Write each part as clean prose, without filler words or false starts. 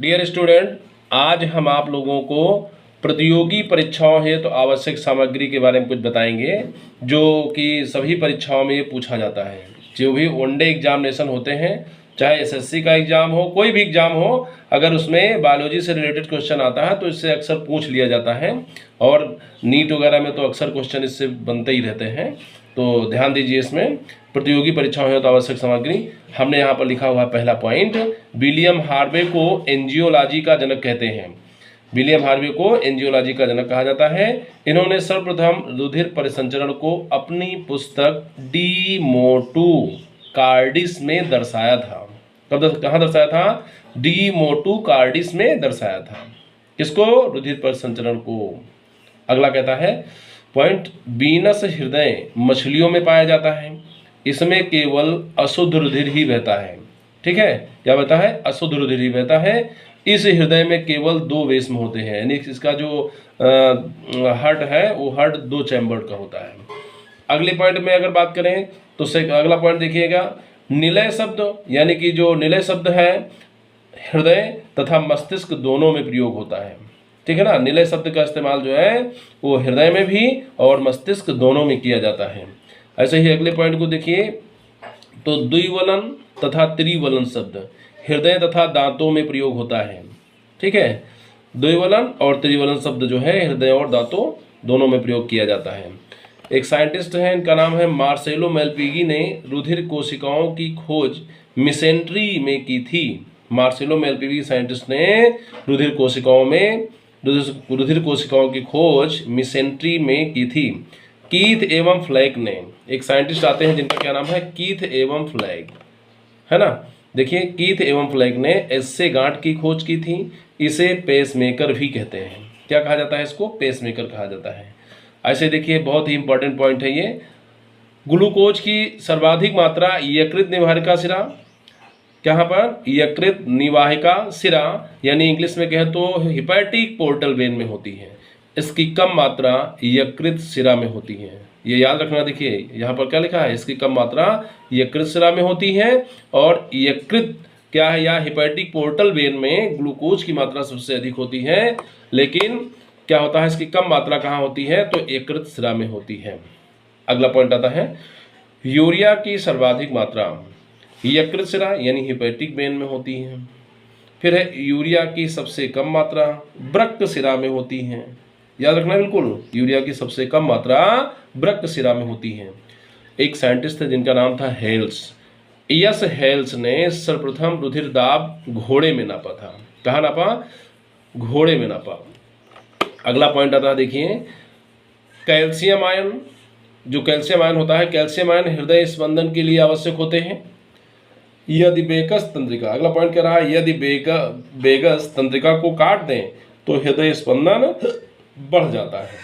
Dear student, आज हम आप लोगों को प्रतियोगी परीक्षाओं हेतु आवश्यक सामग्री के बारे में कुछ बताएंगे, जो कि सभी परीक्षाओं में ये पूछा जाता है। जो भी वनडे एग्जामिनेशन होते हैं, चाहे एसएससी का एग्जाम हो, कोई भी एग्जाम हो, अगर उसमें बायोलॉजी से रिलेटेड क्वेश्चन आता है तो इससे अक्सर पूछ लिया जाता है। और नीट वगैरह में तो अक्सर क्वेश्चन इससे बनते ही रहते हैं, तो ध्यान दीजिए। इसमें प्रतियोगी परीक्षाओं हेतु आवश्यक सामग्री हमने यहाँ पर लिखा हुआ है। पहला पॉइंट, विलियम हार्वे को एंजियोलॉजी का जनक कहते हैं। विलियम हार्वे को एंजियोलॉजी का जनक कहा जाता है। इन्होंने सर्वप्रथम रुधिर परिसंचरण को अपनी पुस्तक डी मोटू कार्डिस में दर्शाया था। कहाँ दर्शाया था? डी मोटू कार्डिस में दर्शाया था। किसको? रुधिर परिसंचरण को। अगला कहता है पॉइंट, वीनस हृदय मछलियों में पाया जाता है। इसमें केवल अशुद्ध रुधिर ही बहता है। ठीक है, क्या बहता है? अशुद्ध रुधिर ही बहता है। इस हृदय में केवल 2 वेश्म होते हैं, यानी इसका जो हार्ट है वो हार्ट 2 चैम्बर का होता है। अगले पॉइंट में अगर बात करें तो अगला पॉइंट देखिएगा, निलय शब्द, यानी कि जो निलय शब्द है हृदय तथा मस्तिष्क दोनों में प्रयोग होता है। ठीक है ना, निलय शब्द का इस्तेमाल जो है वो हृदय में भी और मस्तिष्क दोनों में किया जाता है। ऐसे ही अगले पॉइंट को देखिए तो द्विवलन तथा त्रिवलन शब्द हृदय तथा दांतों में प्रयोग होता है। ठीक है, द्विवलन और त्रिवलन शब्द जो है हृदय और दांतों दोनों में प्रयोग किया जाता है। एक साइंटिस्ट है, इनका नाम है मार्सेलो मेलपिगी ने रुधिर कोशिकाओं की खोज मिसेंट्री में की थी। मार्सेलो मेलपिगी साइंटिस्ट ने रुधिर कोशिकाओं की खोज मिसेंट्री में की थी। कीथ एवं फ्लैग ने, एक साइंटिस्ट आते हैं जिनका क्या नाम है? कीथ एवं फ्लैग, है ना। देखिए, कीथ एवं फ्लैग ने ऐसे गांठ की खोज की थी। इसे पेसमेकर भी कहते हैं। क्या कहा जाता है इसको? पेसमेकर कहा जाता है। ऐसे देखिए, बहुत ही इंपॉर्टेंट पॉइंट है ये। ग्लूकोज की सर्वाधिक मात्रा यकृत निवाहिका शिरा, कहाँ पर? यकृत निवाहिका शिरा, यानी इंग्लिश में कहें तो हिपैटिक पोर्टल वेन में होती है। इसकी कम मात्रा यकृत शिरा में होती है। ये याद रखना। देखिए यहाँ पर क्या लिखा है, इसकी कम मात्रा यकृत शिरा में होती है। और यकृत क्या है, या हिपैटिक पोर्टल वेन में ग्लूकोज की मात्रा सबसे अधिक होती है, लेकिन क्या होता है, इसकी कम मात्रा कहाँ होती है? तो यकृत शिरा में होती है। अगला पॉइंट आता है, यूरिया की सर्वाधिक मात्रा यकृत शिरा यानी हिपैटिक वेन में होती है। फिर है यूरिया की सबसे कम मात्रा वृक्क शिरा में होती है। याद रखना बिल्कुल, यूरिया की सबसे कम मात्रा वृक्क शिरा में होती है। एक साइंटिस्ट है जिनका नाम था हेल्स। यस हेल्स ने सर्वप्रथम रुधिर दाब घोड़े में नापा था। कहाँ नापा? घोड़े में नापा। अगला पॉइंट आता है, देखिए कैल्शियम आयन। जो कैल्शियम आयन होता है, कैल्शियम आयन हृदय स्पंदन के लिए आवश्यक होते हैं। यदि बेगस तंत्रिका, अगला पॉइंट कह रहा है, यदि बेगस तंत्रिका को काट दें तो हृदय स्पंदन बढ़ जाता है।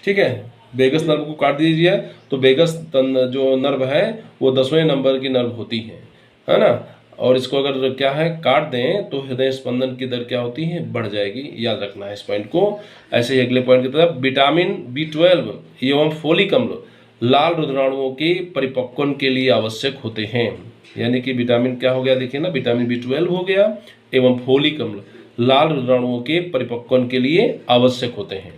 ठीक है, बेगस नर्व को काट दीजिए तो बेगस जो नर्व है वो 10वें नंबर की नर्व होती है ना। और इसको अगर क्या है, काट दें तो हृदय स्पंदन की दर क्या होती है? बढ़ जाएगी। याद रखना है इस पॉइंट को। ऐसे ही अगले पॉइंट की तरफ, विटामिन B12 एवं फोलिक अम्ल लाल रुधिराणुओं के परिपक्वन के लिए आवश्यक होते हैं। यानी कि विटामिन क्या हो गया, देखिए ना, विटामिन B12 हो गया एवं फोलिक अम्ल लाल रुधिराणुओं के परिपक्वन के लिए आवश्यक होते हैं।